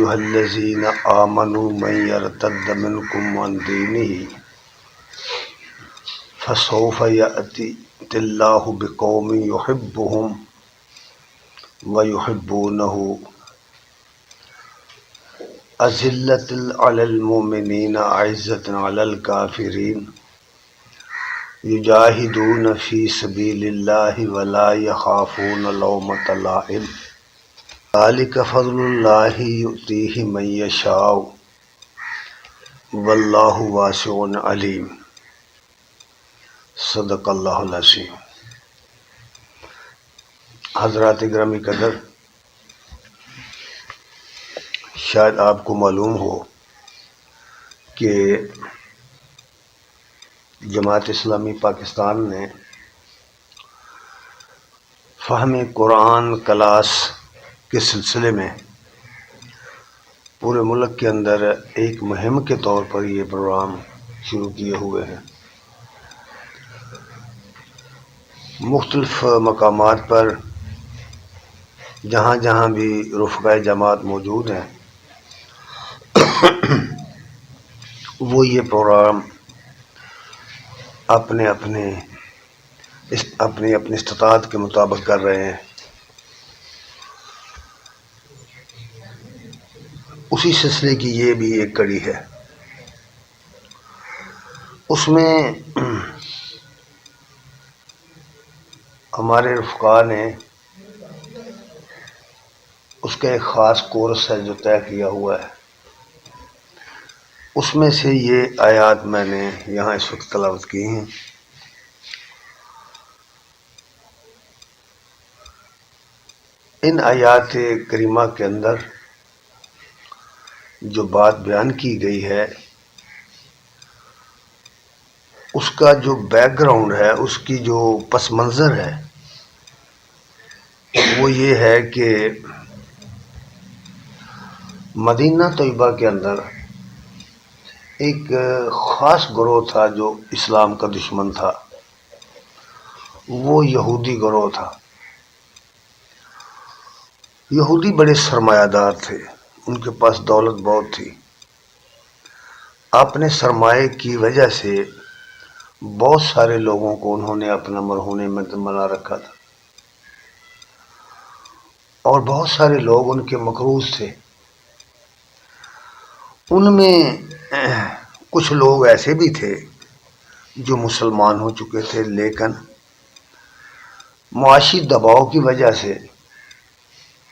ایھا الذین آمنوا من یرتد منکم عن دینہ فسوف یأتی اللہ بقوم یحبہم ویحبونہ اذلۃ علی المؤمنین اعزۃ علی الکافرین یجاہدون فی سبیل اللہ ولا یخافون لومۃ لائم ذلک فضل اللہ یؤتیہ من یشاء واللہ واسع علیم۔ صدق اللہ العظیم۔ حضرات گرامی قدر، شاید آپ کو معلوم ہو کہ جماعت اسلامی پاکستان نے فہم قرآن کلاس کے سلسلے میں پورے ملک کے اندر ایک مہم کے طور پر یہ پروگرام شروع کیے ہوئے ہیں۔ مختلف مقامات پر جہاں جہاں بھی رفقائے جماعت موجود ہیں وہ یہ پروگرام اپنے استطاعت کے مطابق کر رہے ہیں۔ اسی سلسلے کی یہ بھی ایک کڑی ہے۔ اس میں ہمارے رفقا نے اس کا ایک خاص کورس ہے جو طے کیا ہوا ہے۔ اس میں سے یہ آیات میں نے یہاں اس وقت تلاوت کی ہیں۔ ان آیات کریمہ کے اندر جو بات بیان کی گئی ہے اس کا جو بیک گراؤنڈ ہے، اس کی جو پس منظر ہے وہ یہ ہے کہ مدینہ طیبہ کے اندر ایک خاص گروہ تھا جو اسلام کا دشمن تھا، وہ یہودی گروہ تھا۔ یہودی بڑے سرمایہ دار تھے، ان کے پاس دولت بہت تھی۔ اپنے سرمایے کی وجہ سے بہت سارے لوگوں کو انہوں نے اپنا مرہون میں بنا رکھا تھا، اور بہت سارے لوگ ان کے مقروض تھے۔ ان میں کچھ لوگ ایسے بھی تھے جو مسلمان ہو چکے تھے، لیکن معاشی دباؤ کی وجہ سے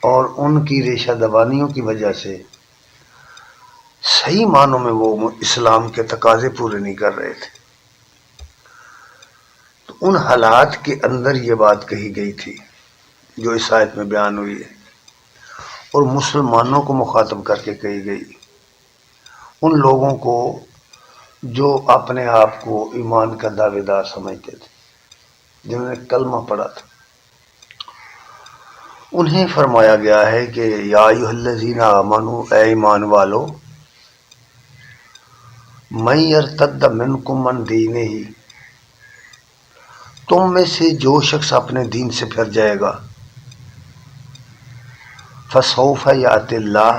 اور ان کی ریشہ دبانیوں کی وجہ سے صحیح معنوں میں وہ اسلام کے تقاضے پورے نہیں کر رہے تھے۔ تو ان حالات کے اندر یہ بات کہی گئی تھی جو اس آیت میں بیان ہوئی ہے، اور مسلمانوں کو مخاطب کر کے کہی گئی، ان لوگوں کو جو اپنے آپ کو ایمان کا دعوے دار سمجھتے تھے، جنہوں نے کلمہ پڑھا تھا۔ انہیں فرمایا گیا ہے کہ یا ایھا الذین آمنوا، اے ایمان والو، من یرتد منکم عن دینہ، تم میں سے جو شخص اپنے دین سے پھر جائے گا، فسوف یأتی اللہ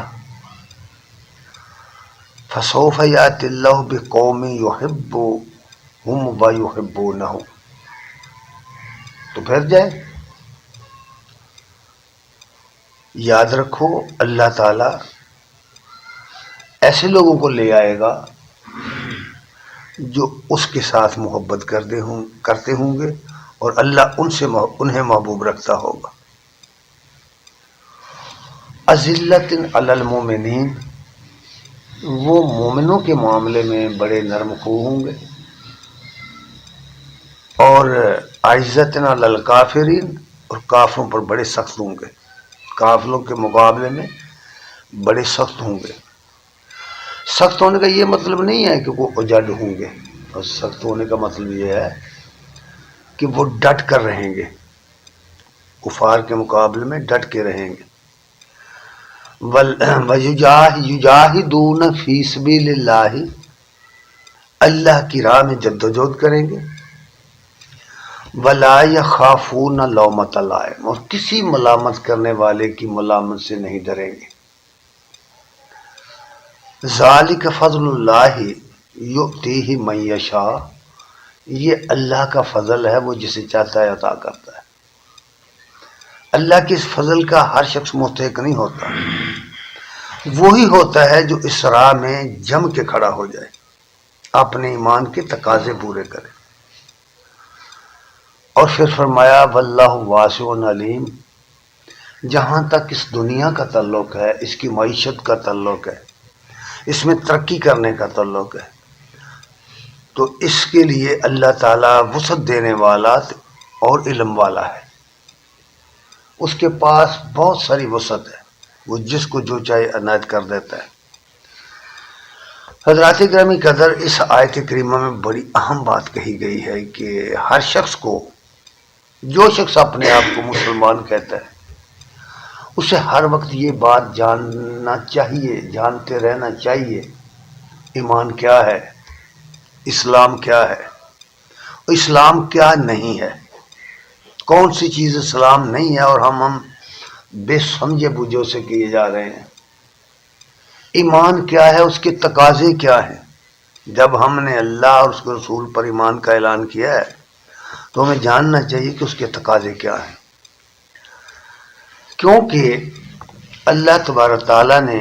بقوم یحبہم ویحبونہ، تو پھر جائے۔ یاد رکھو اللہ تعالیٰ ایسے لوگوں کو لے آئے گا جو اس کے ساتھ محبت کرتے ہوں گے، اور اللہ انہیں محبوب رکھتا ہوگا۔ اذلۃ علی المؤمنین، وہ مومنوں کے معاملے میں بڑے نرم خو ہوں گے، اور اعزۃ علی الکافرین، اور کافروں پر بڑے سخت ہوں گے، کافروں کے مقابلے میں بڑے سخت ہوں گے۔ سخت ہونے کا یہ مطلب نہیں ہے کہ وہ اجڑ ہوں گے، اور سخت ہونے کا مطلب یہ ہے کہ وہ ڈٹ کر رہیں گے، کفار کے مقابلے میں ڈٹ کے رہیں گے۔ یجاہدون فی سبیل اللہ، اللہ کی راہ میں جدوجہد کریں گے۔ ولا یخافون لومۃ لائم، اور کسی ملامت کرنے والے کی ملامت سے نہیں ڈریں گے۔ ذالک فضل اللہ یؤتیہ من یشاء، یہ اللہ کا فضل ہے، وہ جسے چاہتا ہے عطا کرتا ہے۔ اللہ کے اس فضل کا ہر شخص مستحق نہیں ہوتا، وہی ہوتا ہے جو اسراء میں جم کے کھڑا ہو جائے، اپنے ایمان کے تقاضے پورے کرے۔ اور پھر فرمایا واللہ واسع علیم، جہاں تک اس دنیا کا تعلق ہے، اس کی معیشت کا تعلق ہے، اس میں ترقی کرنے کا تعلق ہے، تو اس کے لیے اللہ تعالیٰ وسعت دینے والا اور علم والا ہے۔ اس کے پاس بہت ساری وسعت ہے، وہ جس کو جو چاہے عنایت کر دیتا ہے۔ حضرات گرامی قدر، اس آیت کریمہ میں بڑی اہم بات کہی گئی ہے کہ ہر شخص کو، جو شخص اپنے آپ کو مسلمان کہتا ہے، اسے ہر وقت یہ بات جاننا چاہیے، جانتے رہنا چاہیے، ایمان کیا ہے، اسلام کیا ہے، اسلام کیا نہیں ہے، کون سی چیز اسلام نہیں ہے اور ہم بے سمجھے بوجھوں سے کیے جا رہے ہیں۔ ایمان کیا ہے، اس کے تقاضے کیا ہیں۔ جب ہم نے اللہ اور اس کے رسول پر ایمان کا اعلان کیا ہے تو ہمیں جاننا چاہیے کہ اس کے تقاضے کیا ہیں، کیونکہ اللہ تبارک تعالیٰ نے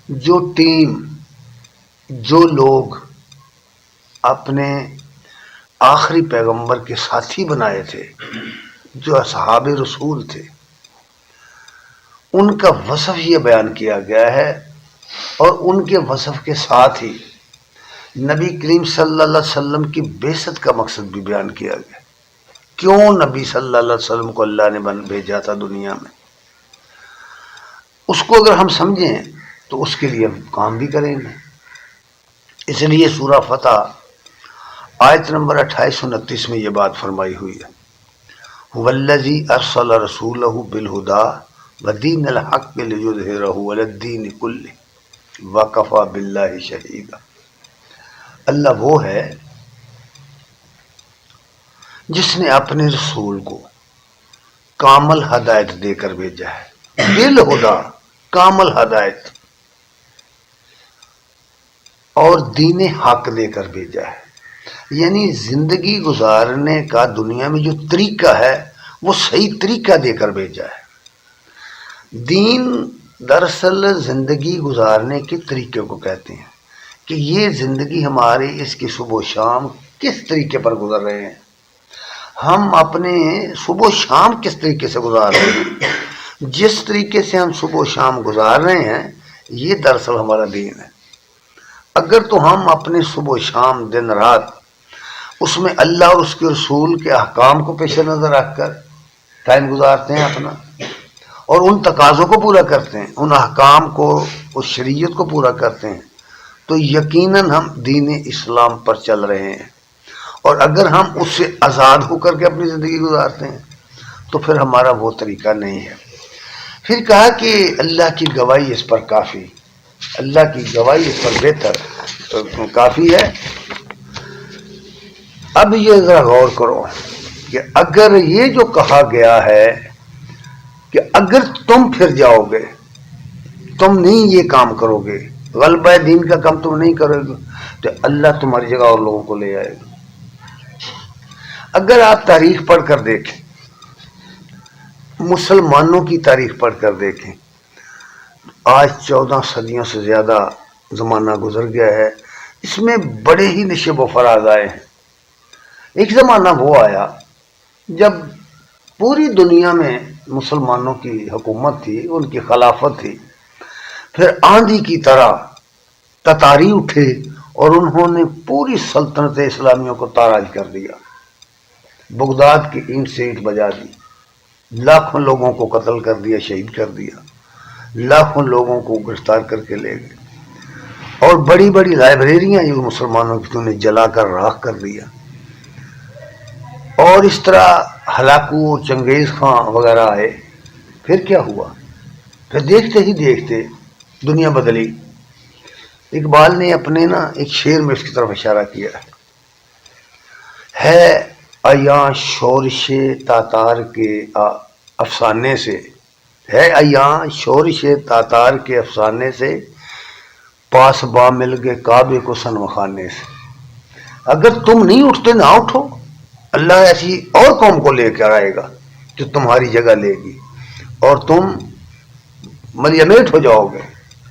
جو ٹیم، جو لوگ اپنے آخری پیغمبر کے ساتھی بنائے تھے، جو اصحاب رسول تھے، ان کا وصف یہ بیان کیا گیا ہے، اور ان کے وصف کے ساتھ ہی نبی کریم صلی اللہ علیہ وسلم کی بعثت کا مقصد بھی بیان کیا گیا۔ کیوں نبی صلی اللہ علیہ وسلم کو اللہ نے بھیجا تھا دنیا میں، اس کو اگر ہم سمجھیں تو اس کے لیے ہم کام بھی کریں گے۔ اس لیے سورہ فتح آیت نمبر 28 29 میں یہ بات فرمائی ہوئی ہے، هو الذی ارسل رسولہ بالہدی ودین الحق لیظہرہ علی الدین کلہ وکفی باللہ شہیدا۔ اللہ وہ ہے جس نے اپنے رسول کو کامل ہدایت دے کر بھیجا ہے، بالہدا، کامل ہدایت، اور دین حق دے کر بھیجا ہے، یعنی زندگی گزارنے کا دنیا میں جو طریقہ ہے وہ صحیح طریقہ دے کر بھیجا ہے۔ دین دراصل زندگی گزارنے کے طریقے کو کہتے ہیں کہ یہ زندگی ہماری، اس کی صبح و شام کس طریقے پر گزر رہے ہیں، ہم اپنے صبح و شام کس طریقے سے گزار رہے ہیں۔ جس طریقے سے ہم صبح و شام گزار رہے ہیں یہ دراصل ہمارا دین ہے۔ اگر تو ہم اپنے صبح و شام، دن رات، اس میں اللہ اور اس کے رسول کے احکام کو پیش نظر رکھ کر ٹائم گزارتے ہیں اپنا، اور ان تقاضوں کو پورا کرتے ہیں، ان احکام کو، اس شریعت کو پورا کرتے ہیں، تو یقیناً ہم دین اسلام پر چل رہے ہیں۔ اور اگر ہم اس سے آزاد ہو کر کے اپنی زندگی گزارتے ہیں تو پھر ہمارا وہ طریقہ نہیں ہے۔ پھر کہا کہ اللہ کی گواہی اس پر کافی، اللہ کی گواہی اس پر بہتر کافی ہے۔ اب یہ ذرا غور کرو کہ اگر یہ جو کہا گیا ہے کہ اگر تم پھر جاؤ گے، تم نہیں یہ کام کرو گے، غلبہ دین کا کام تم نہیں کرو گے، تو اللہ تمہاری جگہ اور لوگوں کو لے آئے گا۔ اگر آپ تاریخ پڑھ کر دیکھیں، مسلمانوں کی تاریخ پڑھ کر دیکھیں، آج 14 صدیوں سے زیادہ زمانہ گزر گیا ہے، اس میں بڑے ہی نشیب و فراز آئے ہیں۔ ایک زمانہ وہ آیا جب پوری دنیا میں مسلمانوں کی حکومت تھی، ان کی خلافت تھی، پھر آندھی کی طرح تتاری اٹھے اور انہوں نے پوری سلطنت اسلامیہ کو تاراج کر دیا، بغداد کی اینٹ سے اینٹ بجا دی، لاکھوں لوگوں کو قتل کر دیا، شہید کر دیا، لاکھوں لوگوں کو گرفتار کر کے لے گئے، اور بڑی بڑی لائبریریاں جو مسلمانوں کی انہیں جلا کر راکھ کر دیا۔ اور اس طرح ہلاکو، چنگیز خان وغیرہ آئے۔ پھر کیا ہوا؟ پھر دیکھتے ہی دیکھتے دنیا بدلی۔ اقبال نے اپنے ایک شعر میں اس کی طرف اشارہ کیا ہے عیاں شورش تاتار کے افسانے سے، ہے عیاں شورش تاتار کے افسانے سے، پاس با مل گئے کعبے کو صنم خانے سے. اگر تم نہیں اٹھتے نہ اٹھو، اللہ ایسی اور قوم کو لے کر آئے گا جو تمہاری جگہ لے گی اور تم ملیمیٹ ہو جاؤ گے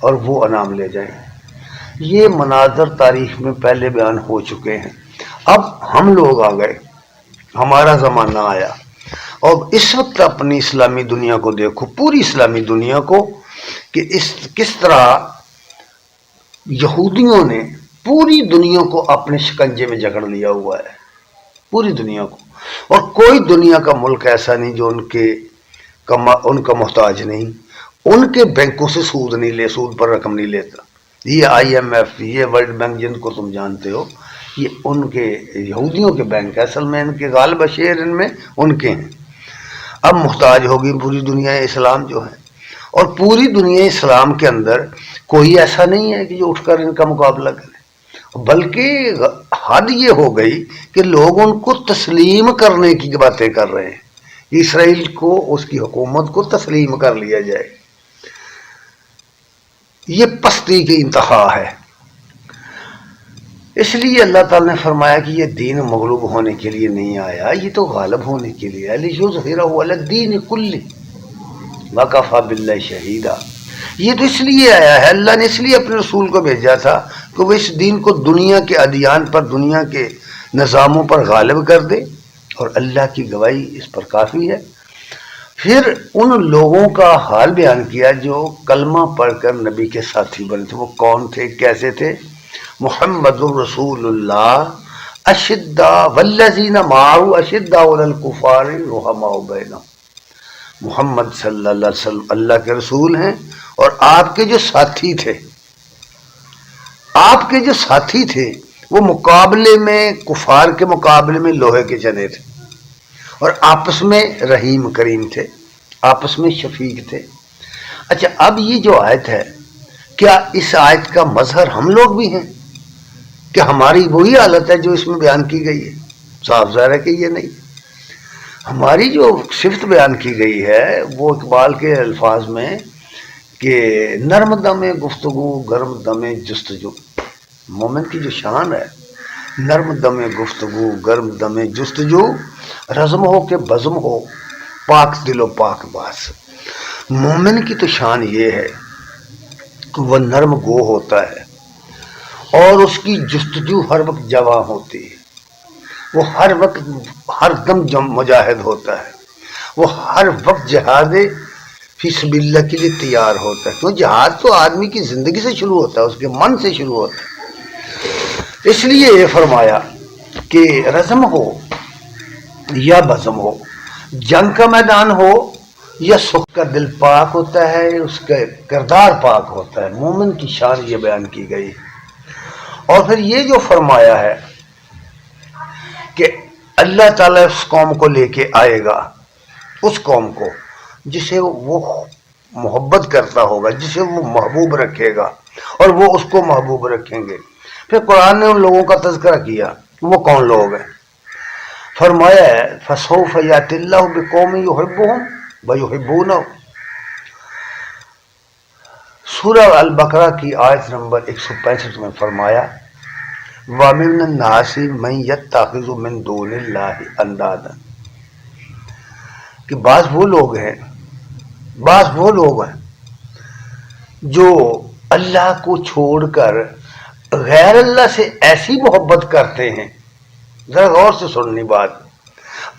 اور وہ انعام لے جائیں گے. یہ مناظر تاریخ میں پہلے بیان ہو چکے ہیں. اب ہم لوگ آ گئے، ہمارا زمانہ آیا، اور اس وقت اپنی اسلامی دنیا کو دیکھو، پوری اسلامی دنیا کو، کہ کس طرح یہودیوں نے پوری دنیا کو اپنے شکنجے میں جکڑ لیا ہوا ہے، پوری دنیا کو. اور کوئی دنیا کا ملک ایسا نہیں جو ان کا محتاج نہیں. ان کے بینکوں سے سود نہیں لے، سود پر رقم نہیں لیتا. یہ IMF، یہ ورلڈ بینک جن کو تم جانتے ہو، یہ ان کے یہودیوں کے بینک ہے. اصل میں ان کے غالب شیئر ان میں ان کے ہیں. اب محتاج ہوگی پوری دنیا اسلام جو ہے، اور پوری دنیا اسلام کے اندر کوئی ایسا نہیں ہے کہ جو اٹھ کر ان کا مقابلہ کرے. بلکہ حد یہ ہو گئی کہ لوگ ان کو تسلیم کرنے کی باتیں کر رہے ہیں. اسرائیل کو، اس کی حکومت کو تسلیم کر لیا جائے. یہ پستی کی انتہا ہے. اس لیے اللہ تعالیٰ نے فرمایا کہ یہ دین مغلوب ہونے کے لیے نہیں آیا، یہ تو غالب ہونے کے لیے. لِیُظْهِرَهُ عَلَى الدِّینِ كُلِّهِ وَكَفَىٰ بِاللَّهِ شَهِیدًا. یہ تو اس لیے آیا ہے، اللہ نے اس لیے اپنے رسول کو بھیجا تھا کہ وہ اس دین کو دنیا کے ادیان پر، دنیا کے نظاموں پر غالب کر دے، اور اللہ کی گواہی اس پر کافی ہے. پھر ان لوگوں کا حال بیان کیا جو کلمہ پڑھ کر نبی کے ساتھی بنے تھے. وہ کون تھے، کیسے تھے؟ محمد الرسول اللہ اشداء والذین معه اشداء علی الکفار رحماء بینہم. محمد صلی اللہ علیہ وسلم اللہ کے رسول ہیں، اور آپ کے جو ساتھی تھے، آپ کے جو ساتھی تھے وہ مقابلے میں، کفار کے مقابلے میں لوہے کے چنے تھے، اور آپس میں رحیم کریم تھے، آپس میں شفیق تھے. اچھا، اب یہ جو آیت ہے، کیا اس آیت کا مظہر ہم لوگ بھی ہیں کہ ہماری وہی حالت ہے جو اس میں بیان کی گئی ہے؟ صاف ظاہر ہے کہ یہ نہیں. ہماری جو صفت بیان کی گئی ہے وہ اقبال کے الفاظ میں کہ نرم دم گفتگو گرم دم جستجو. مومن کی جو شان ہے، نرم دم گفتگو گرم دم جستجو، رزم ہو کہ بزم ہو پاک دل و پاک باز. مومن کی تو شان یہ ہے کہ وہ نرم گو ہوتا ہے، اور اس کی جستجو ہر وقت جواں ہوتی ہے. وہ ہر وقت، ہر دم مجاہد ہوتا ہے. وہ ہر وقت جہاد فی سبیل اللہ کے لیے تیار ہوتا ہے. کیوں؟ جہاد تو آدمی کی زندگی سے شروع ہوتا ہے، اس کے من سے شروع ہوتا ہے. اس لیے یہ فرمایا کہ رزم ہو یا بزم ہو، جنگ کا میدان ہو یا سکھ کا دل پاک ہوتا ہے، اس کا کردار پاک ہوتا ہے. مومن کی شان یہ بیان کی گئی. اور پھر یہ جو فرمایا ہے کہ اللہ تعالیٰ اس قوم کو لے کے آئے گا، اس قوم کو جسے وہ محبت کرتا ہوگا، جسے وہ محبوب رکھے گا، اور وہ اس کو محبوب رکھیں گے. پھر قرآن نے ان لوگوں کا تذکرہ کیا. وہ کون لوگ ہیں؟ فرمایا ہے فَسَوْفَ يَأْتِ اللَّهُ بِقَوْمٍ يُحِبُّهُمْ وَيُحِبُّونَهُ. سورہ البقرہ کی آیت نمبر 165 میں فرمایا وَمِنَ النَّاسِ مَن يَتَّخِذُ مِن دُونِ اللَّهِ أَندَادًا، کہ بعض وہ لوگ ہیں جو اللہ کو چھوڑ کر غیر اللہ سے ایسی محبت کرتے ہیں. ذرا غور سے سننی بات،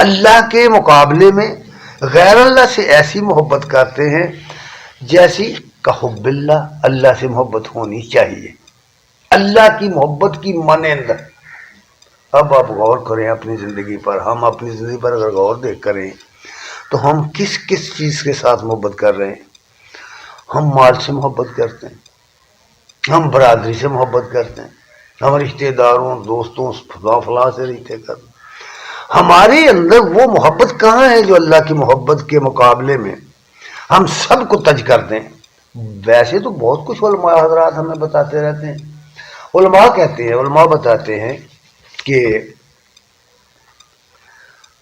اللہ کے مقابلے میں غیر اللہ سے ایسی محبت کرتے ہیں جیسی کہ حب اللہ، اللہ سے محبت ہونی چاہیے، اللہ کی محبت کی مانند. اب آپ غور کریں اپنی زندگی پر. ہم اپنی زندگی پر اگر غور دیکھ کریں تو ہم کس کس چیز کے ساتھ محبت کر رہے ہیں؟ ہم مال سے محبت کرتے ہیں، ہم برادری سے محبت کرتے ہیں، ہم رشتہ داروں، دوستوں، فلاں سے رشتے کرتے ہیں. ہمارے اندر وہ محبت کہاں ہے جو اللہ کی محبت کے مقابلے میں ہم سب کو تج کر دیں؟ ویسے تو بہت کچھ علماء حضرات ہمیں بتاتے رہتے ہیں. علماء بتاتے ہیں کہ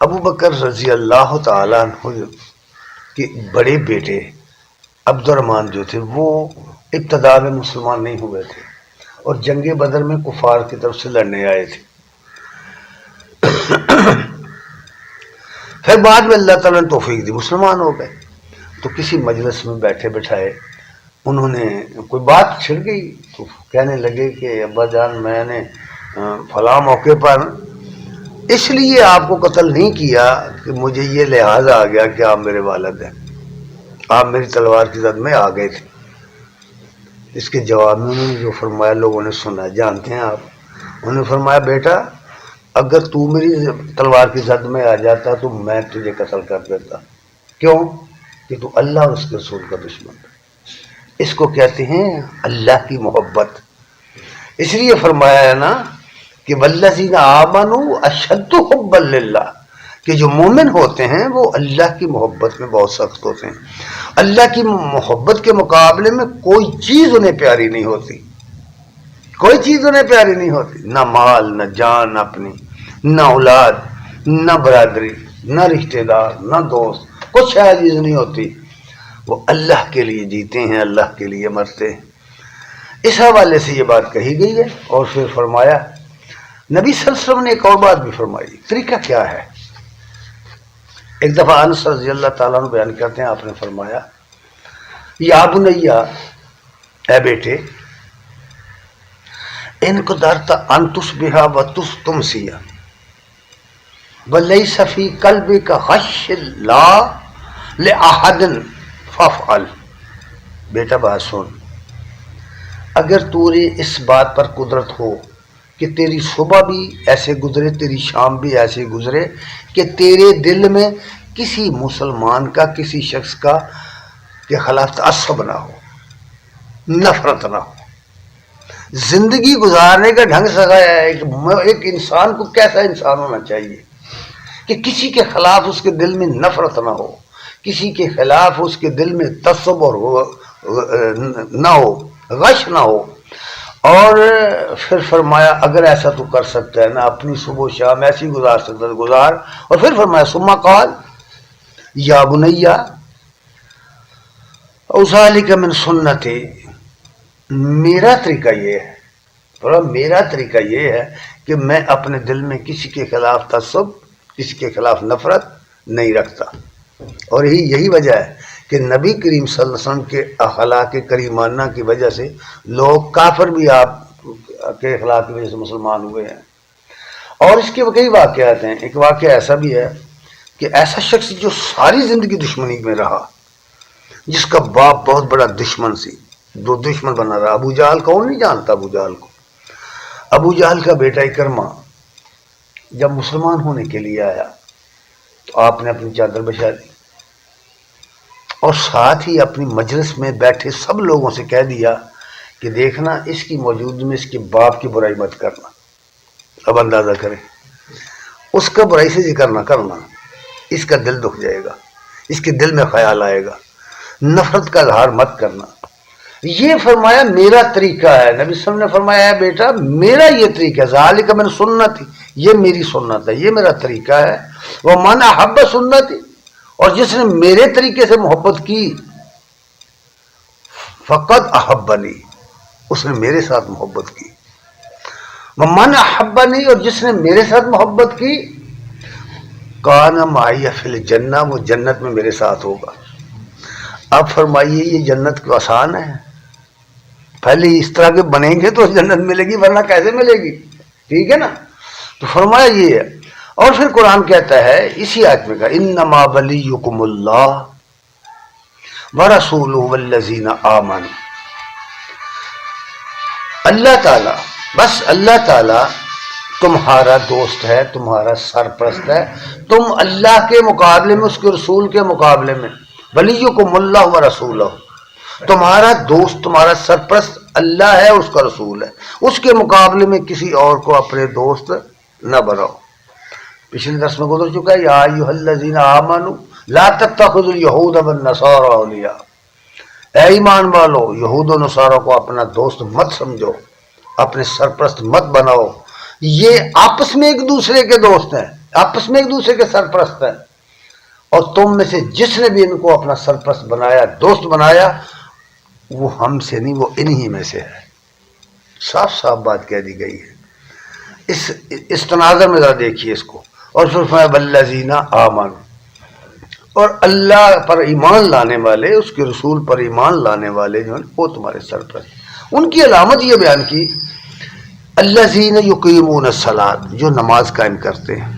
ابو بکر رضی اللہ تعالیٰ عنہ کے بڑے بیٹے عبد الرحمن جو تھے وہ ابتدا میں مسلمان نہیں ہوئے تھے. اور جنگ بدر میں کفار کی طرف سے لڑنے آئے تھے. پھر بعد میں اللہ تعالیٰ نے توفیق دی، مسلمان ہو گئے. تو کسی مجلس میں بیٹھے بٹھائے انہوں نے کوئی بات چھڑ گئی تو کہنے لگے کہ ابا جان میں نے فلاں موقع پر اس لیے آپ کو قتل نہیں کیا کہ مجھے یہ لحاظ آ گیا کہ آپ میرے والد ہیں، آپ میری تلوار کی زد میں آ گئے تھے. اس کے جواب میں انہوں نے جو فرمایا لوگوں نے سنا، جانتے ہیں آپ. انہوں نے فرمایا بیٹا اگر تو میری تلوار کی زد میں آ جاتا تو میں تجھے قتل کر دیتا. کیوں؟ کہ تو اللہ اور اس کے رسول کا دشمن ہے. اس کو کہتے ہیں اللہ کی محبت. اس لیے فرمایا ہے نا کہ والذین آمنوا اشد حبا للہ، کہ جو مومن ہوتے ہیں وہ اللہ کی محبت میں بہت سخت ہوتے ہیں. اللہ کی محبت کے مقابلے میں کوئی چیز انہیں پیاری نہیں ہوتی، کوئی چیز انہیں پیاری نہیں ہوتی، نہ مال، نہ جان اپنی، نہ اولاد، نہ برادری، نہ رشتہ دار، نہ دوست، کچھ عزیز نہیں ہوتی. وہ اللہ کے لیے جیتے ہیں، اللہ کے لیے مرتے ہیں. اس حوالے سے یہ بات کہی گئی ہے. اور پھر فرمایا نبی صلی اللہ علیہ وسلم نے ایک اور بات بھی فرمائی. طریقہ کیا ہے؟ ایک دفعہ انس رضی اللہ تعالیٰ عنہ بیان کرتے ہیں، آپ نے فرمایا یا بنیا، اے بیٹے، ان کو درتا ان تصبح و تمسی ولیس فی قلبک خش اللہ لأحد فافعل. بیٹا بات سن، اگر تجھے اس بات پر قدرت ہو کہ تیری صبح بھی ایسے گزرے، تیری شام بھی ایسے گزرے کہ تیرے دل میں کسی مسلمان کا، کسی شخص کا کے خلاف تعصب نہ ہو، نفرت نہ ہو. زندگی گزارنے کا ڈھنگ سکھایا ہے ایک انسان کو کیسا انسان ہونا چاہیے کہ کسی کے خلاف اس کے دل میں نفرت نہ ہو، کسی کے خلاف اس کے دل میں تصور نہ ہو، غش نہ ہو. اور پھر فرمایا اگر ایسا تو کر سکتا ہے نا، اپنی صبح و شام ایسی گزار سکتا ہے گزار. اور پھر فرمایا ثم قال یا بنیا ذالک من سنتی، میرا طریقہ یہ ہے، میرا طریقہ یہ ہے کہ میں اپنے دل میں کسی کے خلاف تعصب، کسی کے خلاف نفرت نہیں رکھتا. اور یہی وجہ ہے کہ نبی کریم صلی اللہ علیہ وسلم کے اخلاق کریمانہ کی وجہ سے لوگ کافر بھی آپ کے اخلاق کی وجہ سے مسلمان ہوئے ہیں. اور اس کے کئی واقعات ہیں. ایک واقعہ ایسا بھی ہے کہ ایسا شخص جو ساری زندگی دشمنی میں رہا، جس کا باپ بہت بڑا دشمن سی، دو دشمن بنا رہا. ابو جہل، کون نہیں جانتا ابو جہل کو؟ ابو جہل کا بیٹا اکرمہ جب مسلمان ہونے کے لیے آیا تو آپ نے اپنی چادر بچھا دی اور ساتھ ہی اپنی مجلس میں بیٹھے سب لوگوں سے کہہ دیا کہ دیکھنا اس کی موجودگی میں اس کے باپ کی برائی مت کرنا. اب اندازہ کریں، اس کا برائی سے ذکر نہ کرنا، اس کا دل دکھ جائے گا، اس کے دل میں خیال آئے گا. نفرت کا اظہار مت کرنا. یہ فرمایا میرا طریقہ ہے. نبی صلی اللہ علیہ وسلم نے فرمایا ہے بیٹا میرا یہ طریقہ ہے، ذالک من سنتی، یہ میری سنت ہے، یہ میرا طریقہ ہے. ومن احب سنتی، اور جس نے میرے طریقے سے محبت کی، فقط احبنی، اس نے میرے ساتھ محبت کی. ومن احبنی، اور جس نے میرے ساتھ محبت کی، کان معی فی الجنہ، وہ جنت میں میرے ساتھ ہوگا. اب فرمائیے یہ جنت کو آسان ہے؟ پہلے اس طرح کے بنیں گے تو جنت ملے گی، ورنہ کیسے ملے گی؟ ٹھیک ہے نا. تو فرمایا یہ ہے. اور پھر قرآن کہتا ہے اسی آیت میں کہا انما ولیکم اللہ ورسولہ والذین آمنوا، اللہ تعالی، بس اللہ تعالی تمہارا دوست ہے، تمہارا سرپرست ہے. تم اللہ کے مقابلے میں، اس کے رسول کے مقابلے میں، ولیکم اللہ ورسولہ، تمہارا دوست، تمہارا سرپرست اللہ ہے، اس کا رسول ہے. اس کے مقابلے میں کسی اور کو اپنے دوست نہ بناؤ. پچھلے درس میں گزر چکا ہے یا ایھا الذین آمنوا لا تتخذوا اليہود والنصارى اولیاء، اے ایمان والو یہود و نصارہ کو اپنا دوست مت سمجھو، اپنے سرپرست مت بناؤ. یہ آپس میں ایک دوسرے کے دوست ہیں، آپس میں ایک دوسرے کے سرپرست ہیں. اور تم میں سے جس نے بھی ان کو اپنا سرپرست بنایا، دوست بنایا، وہ ہم سے نہیں، وہ انہی میں سے ہے. صاف صاف بات کہہ دی گئی ہے. اس تناظر میں ذرا دیکھیے اس کو. اور پھر فرمایا والذین آمنوا، اور اللہ پر ایمان لانے والے، اس کے رسول پر ایمان لانے والے جو ہیں وہ تمہارے سرپرست. ان کی علامت یہ بیان کی الذین یقیمون الصلاۃ، جو نماز قائم کرتے ہیں،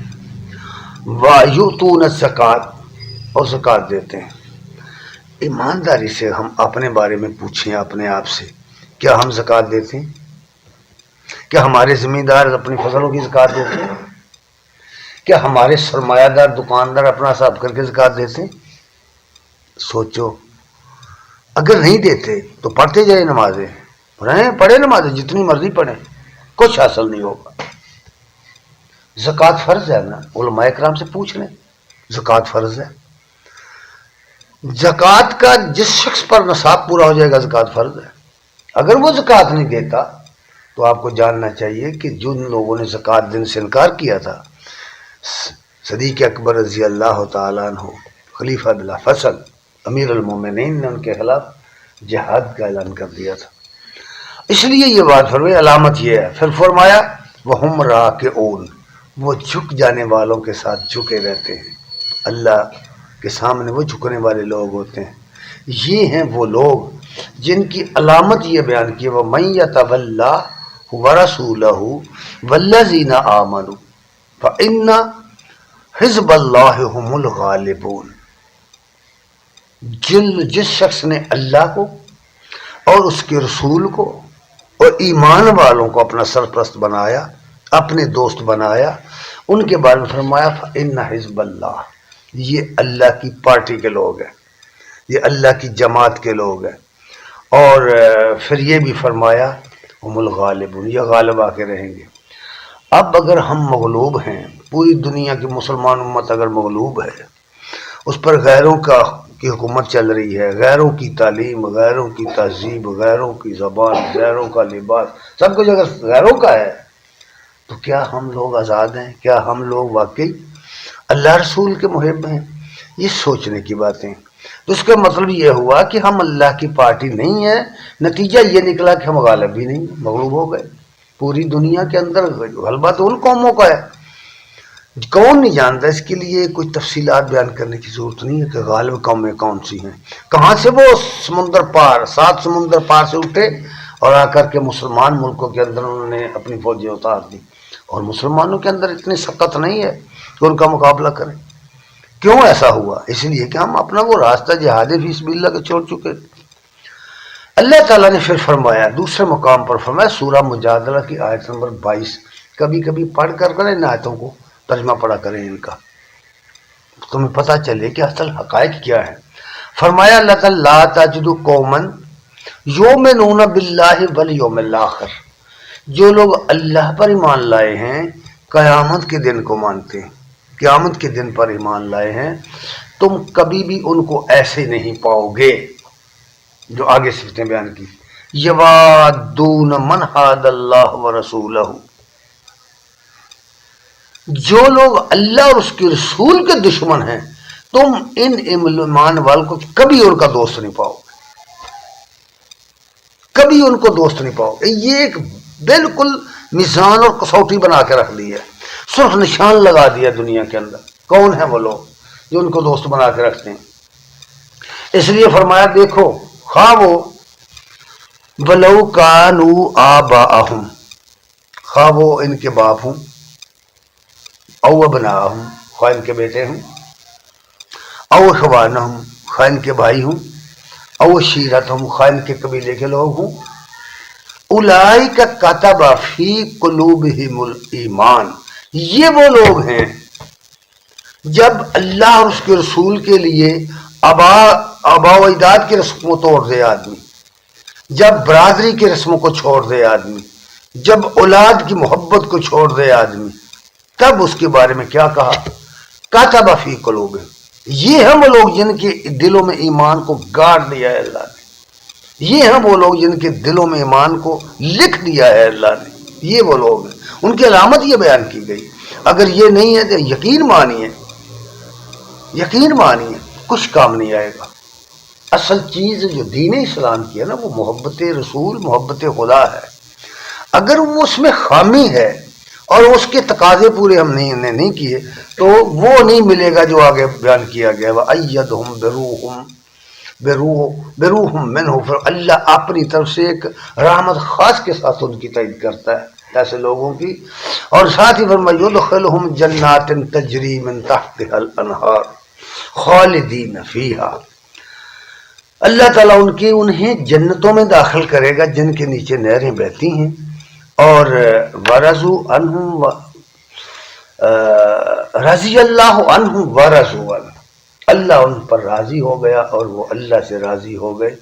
ویؤتون الزکوٰۃ، اور زکوٰۃ دیتے ہیں. ایمانداری سے ہم اپنے بارے میں پوچھیں اپنے آپ سے، کیا ہم زکوٰۃ دیتے ہیں؟ کیا ہمارے زمیندار اپنی فصلوں کی زکوٰۃ دیتے ہیں؟ کیا ہمارے سرمایہ دار دکاندار اپنا حساب کر کے زکوٰۃ دیتے ہیں؟ سوچو. اگر نہیں دیتے تو پڑھتے جائیں نمازیں، پڑھے نمازیں جتنی مرضی پڑھیں، کچھ حاصل نہیں ہوگا. زکوٰۃ فرض ہے نا، علماء کرام سے پوچھ لیں. زکوٰۃ فرض ہے. زکوٰۃ کا جس شخص پر نصاب پورا ہو جائے گا زکوٰۃ فرض ہے. اگر وہ زکوٰۃ نہیں دیتا تو آپ کو جاننا چاہیے کہ جن لوگوں نے زکوٰۃ دینے سے انکار کیا تھا، صدیق اکبر رضی اللہ تعالیٰ عنہ، خلیفہ بلا فصل، امیر المومنین نے ان کے خلاف جہاد کا اعلان کر دیا تھا. اس لیے یہ بات فرمائی، علامت یہ ہے. پھر فرمایا وَهُمْ رَاكِعُونَ، وہ جھک جانے والوں کے ساتھ جھکے رہتے ہیں. اللہ کے سامنے وہ جھکنے والے لوگ ہوتے ہیں. یہ ہیں وہ لوگ جن کی علامت یہ بیان کی وَمَن يَتَوَلَّ وَرَسُولَهُ وَالَّذِينَ آمَنُوا فَإِنَّ حِزْبَ اللَّهِ هُمُ الْغَالِبُونَ. جس شخص نے اللہ کو اور اس کے رسول کو اور ایمان والوں کو اپنا سرپرست بنایا، اپنے دوست بنایا، ان کے بارے میں فرمایا فَإِنَّ حِزْبَ اللَّهِ، یہ اللہ کی پارٹی کے لوگ ہیں، یہ اللہ کی جماعت کے لوگ ہیں. اور پھر یہ بھی فرمایا ہم الغالبون، یہ غالب آ کے رہیں گے. اب اگر ہم مغلوب ہیں، پوری دنیا کی مسلمان امت اگر مغلوب ہے، اس پر غیروں کی حکومت چل رہی ہے، غیروں کی تعلیم، غیروں کی تہذیب، غیروں کی زبان، غیروں کا لباس، سب کچھ اگر غیروں کا ہے تو کیا ہم لوگ آزاد ہیں؟ کیا ہم لوگ واقعی اللہ رسول کے محب ہیں؟ یہ سوچنے کی باتیں. تو اس کا مطلب یہ ہوا کہ ہم اللہ کی پارٹی نہیں ہیں. نتیجہ یہ نکلا کہ ہم غالب بھی نہیں، مغلوب ہو گئے. پوری دنیا کے اندر غلبہ تو ان قوموں کا ہے. کون نہیں جانتا؟ اس کے لیے کوئی تفصیلات بیان کرنے کی ضرورت نہیں ہے کہ غالب قومیں کون سی ہیں. کہاں سے وہ سمندر پار، 7 سمندر پار سے اٹھے اور آ کر کے مسلمان ملکوں کے اندر انہوں نے اپنی فوجیں اتار دی. اور مسلمانوں کے اندر اتنی سخت نہیں ہے کہ ان کا مقابلہ کریں. کیوں ایسا ہوا؟ اس لیے کہ ہم اپنا وہ راستہ جہاد فی سبیل اللہ کا چھوڑ چکے. اللہ تعالیٰ نے پھر فرمایا دوسرے مقام پر، فرمایا سورہ مجادلہ کی آیت نمبر 22، کبھی کبھی پڑھ کر کریں ان آیتوں کو ترجمہ پڑھا کریں ان کا، تمہیں پتہ چلے کہ اصل حقائق کیا ہے. فرمایا اللہ تعالیٰ لا تجد قوما یؤمنون باللہ والیوم الآخر، جو لوگ اللہ پر ایمان لائے ہیں، قیامت کے دن کو مانتے ہیں، قیامت کے دن پر ایمان لائے ہیں، تم کبھی بھی ان کو ایسے نہیں پاؤ گے جو آگے صفتیں بیان کی. یوادون من حاد اللہ ورسولہ، جو لوگ اللہ اور اس کے رسول کے دشمن ہیں، تم ان ایمان والوں کو کبھی ان کا دوست نہیں پاؤ گے، کبھی ان کو دوست نہیں پاؤ گے. یہ ایک بالکل میزان اور کسوٹی بنا کے رکھ دی ہے، صرف نشان لگا دیا دنیا کے اندر. کون ہیں وہ لوگ جو ان کو دوست بنا کے رکھتے ہیں؟ اس لیے فرمایا دیکھو، خواہ وہ ولو کانوا آباءہم، خواہ وہ ان کے باپ ہوں، او ابناءہم، خواہ ان کے بیٹے ہوں، او اخوانہم، خواہ ان کے بھائی ہوں، او عشیرتہم، خواہ ان کے قبیلے کے لوگ ہوں. اولئک کتب فی قلوبہم الایمان، یہ وہ لوگ ہیں جب اللہ اور اس کے رسول کے لیے آبا و اجداد کی رسم کو توڑ دے آدمی، جب برادری کی رسموں کو چھوڑ دے آدمی، جب اولاد کی محبت کو چھوڑ دے آدمی، تب اس کے بارے میں کیا کہا؟ کتب فی قلوبہم، یہ ہیں وہ لوگ جن کے دلوں میں ایمان کو گاڑ دیا ہے اللہ نے، یہ ہیں وہ لوگ جن کے دلوں میں ایمان کو لکھ دیا ہے اللہ نے. یہ وہ لوگ ہیں، ان کی علامت یہ بیان کی گئی. اگر یہ نہیں ہے تو یقین مانیے، یقین مانیے کچھ کام نہیں آئے گا. اصل چیز جو دین اسلام کی ہے نا، وہ محبت رسول، محبت خدا ہے. اگر وہ اس میں خامی ہے اور اس کے تقاضے پورے ہم نے نہیں کیے تو وہ نہیں ملے گا جو آگے بیان کیا گیا وَأَيَّدْهُمْ بِرُوحٍ مِّنْهُ، پھر اللہ اپنی طرف سے ایک رحمت خاص کے ساتھ ان کی تائید کرتا ہے ایسے لوگوں کی، اور ساتھ ہی فرمایا يُدْخِلُهُمْ جَنَّاتٍ تَجْرِي مِن تَحْتِهَا الْأَنْهَارُ خَالِدِينَ فِيهَا، اللہ تعالیٰ انہیں جنتوں میں داخل کرے گا جن کے نیچے نہریں بہتی ہیں، اور ورضوا عنہم رضی اللہ عنہم ورضوا عنہ، اللہ ان پر راضی ہو گیا اور وہ اللہ سے راضی ہو گئے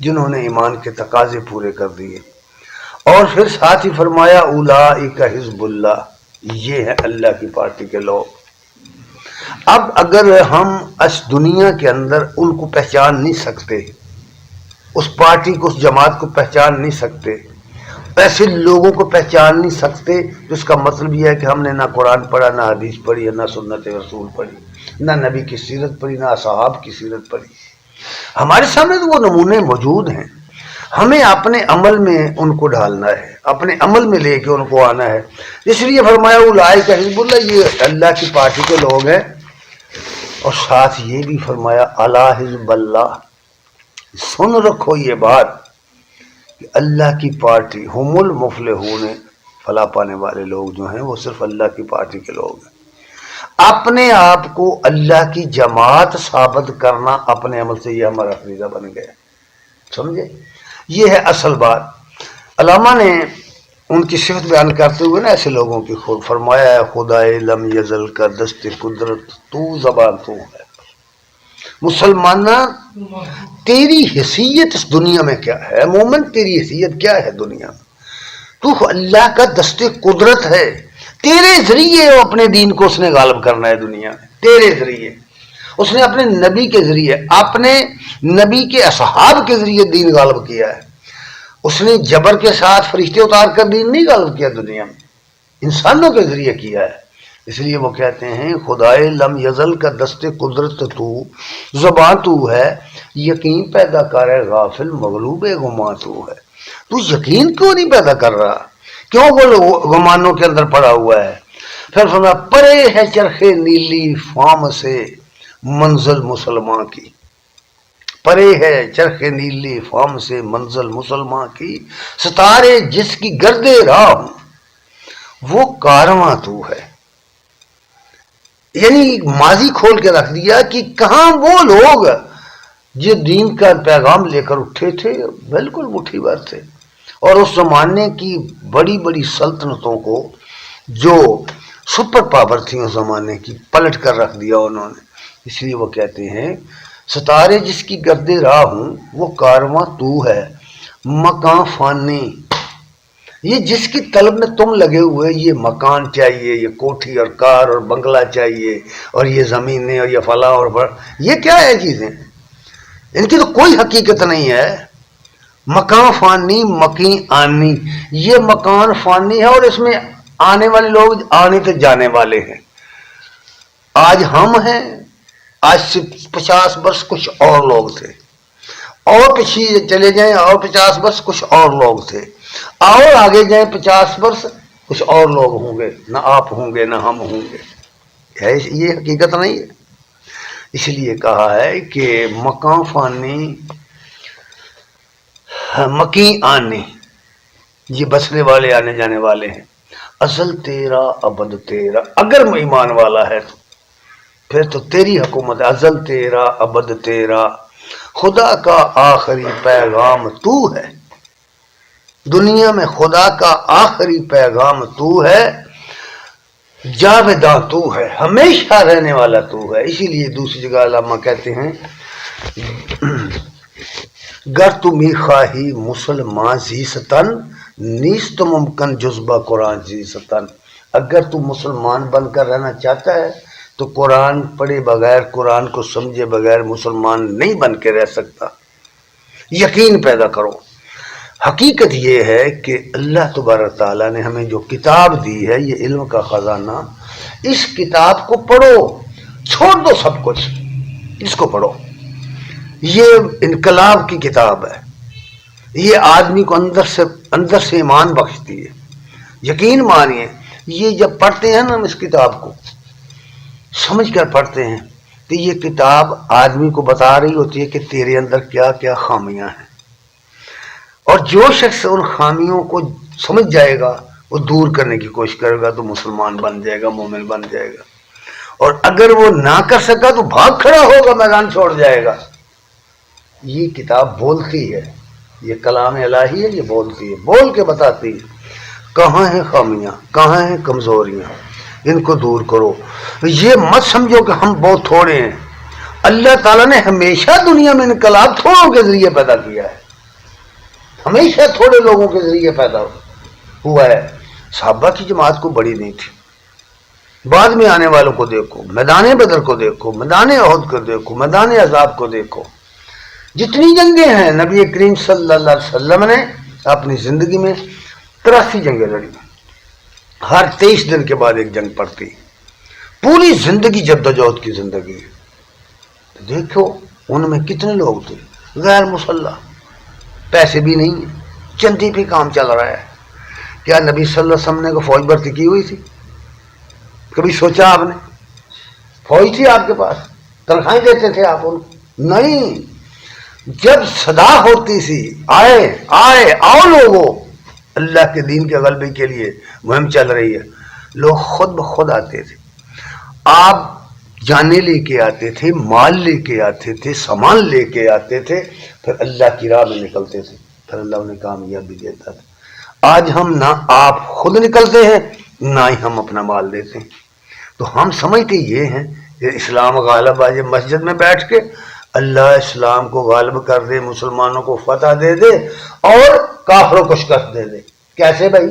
جنہوں نے ایمان کے تقاضے پورے کر دیے۔ اور پھر ساتھ ہی فرمایا اولئک حزب اللہ، یہ ہے اللہ کی پارٹی کے لوگ۔ اب اگر ہم اس دنیا کے اندر ان کو پہچان نہیں سکتے، اس پارٹی کو، اس جماعت کو پہچان نہیں سکتے، ایسے لوگوں کو پہچان نہیں سکتے، تو اس کا مطلب یہ ہے کہ ہم نے نہ قرآن پڑھا، نہ حدیث پڑھی، نہ سنت رسول پڑھی، نہ نبی کی سیرت پڑھی، نہ اصحاب کی سیرت پڑھی۔ ہمارے سامنے تو وہ نمونے موجود ہیں، ہمیں اپنے عمل میں ان کو ڈالنا ہے، اپنے عمل میں لے کے ان کو آنا ہے۔ اس لیے فرمایا اولئک حزب اللہ، یہ اللہ کی پارٹی کے لوگ ہیں، اور ساتھ یہ بھی فرمایا الا حزب اللہ، سن رکھو یہ بات کہ اللہ کی پارٹی ہم المفلحون، فلاح پانے والے لوگ جو ہیں وہ صرف اللہ کی پارٹی کے لوگ ہیں۔ اپنے آپ کو اللہ کی جماعت ثابت کرنا اپنے عمل سے، یہ ہمارا فریضہ بن گیا، سمجھے؟ یہ ہے اصل بات۔ علامہ نے ان کی صفت بیان کرتے ہوئے نا ایسے لوگوں کی فرمایا ہے خدائے لم یزل کا دست قدرت تو زبان تو ہے، مسلمانہ تیری حیثیت اس دنیا میں کیا ہے، مومن تیری حیثیت کیا ہے دنیا میں، تو اللہ کا دست قدرت ہے، تیرے ذریعے اپنے دین کو اس نے غالب کرنا ہے دنیا میں، تیرے ذریعے اس نے اپنے نبی کے ذریعے، اپنے نبی کے اصحاب کے ذریعے دین غالب کیا ہے، اس نے جبر کے ساتھ فرشتے اتار کر دین نہیں غالب کیا دنیا میں، انسانوں کے ذریعے کیا ہے۔ اس لیے وہ کہتے ہیں خدائے لم یزل کا دست قدرت تو زباں تو ہے، یقین پیدا کر ہے غافل مغلوب گمان تو ہے، تو یقین کیوں نہیں پیدا کر رہا، کیوں وہ گمانوں کے اندر پڑا ہوا ہے؟ پھر فرمایا پرے ہے چرخ نیلی فام سے منزل مسلمان کی، پرے ہے چرخ نیلی فام سے منزل مسلمان کی، ستارے جس کی گرد راہ ہوں وہ کارواں تو ہے، یعنی ماضی کھول کے رکھ دیا کہ کہاں وہ لوگ جو دین کا پیغام لے کر اٹھے تھے، بالکل مٹھی بھر تھے، اور اس زمانے کی بڑی بڑی سلطنتوں کو جو سپر پاور تھیں اس زمانے کی پلٹ کر رکھ دیا انہوں نے۔ اس لیے وہ کہتے ہیں ستارے جس کی گرد راہ ہوں وہ کارواں تو ہے، مکان فانی، یہ جس کی طلب میں تم لگے ہوئے، یہ مکان چاہیے، یہ کوٹھی اور کار اور بنگلہ چاہیے، اور یہ زمینیں اور یہ فلاں اور یہ کیا ہے چیزیں، ان کی تو کوئی حقیقت نہیں ہے۔ مکان فانی مکی آنی، یہ مکان فانی ہے اور اس میں آنے والے لوگ آنے تک جانے والے ہیں، آج ہم ہیں، آج سے 50 برس کچھ اور لوگ تھے، اور پیچھے چلے جائیں اور 50 برس کچھ اور لوگ تھے، اور آگے جائیں 50 برس کچھ اور لوگ ہوں گے، نہ آپ ہوں گے نہ ہم ہوں گے، یہ حقیقت نہیں ہے۔ اس لیے کہا ہے کہ مکان فانی مکی آنی، یہ بسنے والے آنے جانے والے ہیں، ازل تیرا ابد تیرا، اگر ایمان والا ہے تو پھر تو تیری حکومت، ازل تیرا ابد تیرا، خدا کا آخری پیغام تو ہے، دنیا میں خدا کا آخری پیغام تو ہے، جاویداں تو ہے، ہمیشہ رہنے والا تو ہے۔ اسی لیے دوسری جگہ علامہ کہتے ہیں گر تمہیں خواہی مسلمان زیستن نیست ممکن جذبہ قرآن زیستن، اگر تم مسلمان بن کر رہنا چاہتا ہے تو قرآن پڑھے بغیر، قرآن کو سمجھے بغیر مسلمان نہیں بن کے رہ سکتا، یقین پیدا کرو۔ حقیقت یہ ہے کہ اللہ تبارک تعالیٰ نے ہمیں جو کتاب دی ہے، یہ علم کا خزانہ، اس کتاب کو پڑھو، چھوڑ دو سب کچھ، اس کو پڑھو، یہ انقلاب کی کتاب ہے، یہ آدمی کو اندر سے ایمان بخشتی ہے، یقین مانیے یہ جب پڑھتے ہیں نا ہم اس کتاب کو سمجھ کر پڑھتے ہیں تو یہ کتاب آدمی کو بتا رہی ہوتی ہے کہ تیرے اندر کیا کیا خامیاں ہیں، اور جو شخص ان خامیوں کو سمجھ جائے گا وہ دور کرنے کی کوشش کرے گا تو مسلمان بن جائے گا، مومن بن جائے گا، اور اگر وہ نہ کر سکا تو بھاگ کھڑا ہوگا، میدان چھوڑ جائے گا۔ یہ کتاب بولتی ہے، یہ کلام الہی ہے، یہ بولتی ہے، بول کے بتاتی ہے کہاں ہیں خامیاں، کہاں ہیں کمزوریاں، ان کو دور کرو۔ یہ مت سمجھو کہ ہم بہت تھوڑے ہیں، اللہ تعالیٰ نے ہمیشہ دنیا میں انقلاب تھوڑوں کے ذریعے پیدا کیا ہے، ہمیشہ تھوڑے لوگوں کے ذریعے پیدا ہوا ہے۔ صحابہ کی جماعت کو بڑی نہیں تھی، بعد میں آنے والوں کو دیکھو، میدان بدر کو دیکھو، میدان احد کو دیکھو، میدان عذاب کو دیکھو، جتنی جنگیں ہیں نبی کریم صلی اللہ علیہ وسلم نے اپنی زندگی میں 83 جنگیں لڑی، ہر 23 دن کے بعد ایک جنگ پڑتی، پوری زندگی جدوجہد کی زندگی ہے۔ دیکھو ان میں کتنے لوگ تھے غیر مسلح، پیسے بھی نہیں ہیں، چندی پہ کام چل رہا ہے۔ کیا نبی صلی اللہ علیہ وسلم نے کوئی فوج بھرتی کی ہوئی تھی؟ کبھی سوچا آپ نے؟ فوج تھی آپ کے پاس، تنخواہیں دیتے تھے آپ ان؟ نہیں، جب صدا ہوتی تھی آئے آئے آؤ لوگوں، اللہ کے دین کے غلبے کے لیے مہم چل رہی ہے، لوگ خود بخود آتے تھے، آپ جانے لے کے آتے تھے، مال لے کے آتے تھے، سامان لے کے آتے تھے، پھر اللہ کی راہ میں نکلتے تھے، پھر اللہ انہیں کامیابی دیتا تھا۔ آج ہم نہ آپ خود نکلتے ہیں نہ ہی ہم اپنا مال دیتے ہیں، تو ہم سمجھتے یہ ہیں کہ اسلام غالب آ جائے، مسجد میں بیٹھ کے اللہ اسلام کو غالب کر دے، مسلمانوں کو فتح دے دے اور کافروں کو شکست دے دے۔ کیسے بھائی؟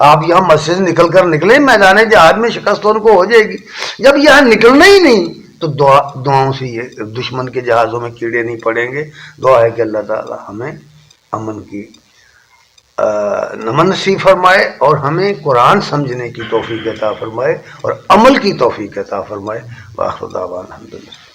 آپ یہاں مسجد نکل کر نکلیں، میدان جہاد میں شکست ان کو ہو جائے گی، جب یہاں نکلنا ہی نہیں تو دعاؤں سے یہ دشمن کے جہازوں میں کیڑے نہیں پڑیں گے۔ دعا ہے کہ اللہ تعالی ہمیں امن کی نمن نصیب فرمائے اور ہمیں قرآن سمجھنے کی توفیق عطا فرمائے اور عمل کی توفیق عطا فرمائے۔ وآخر دعوانا الحمدللہ۔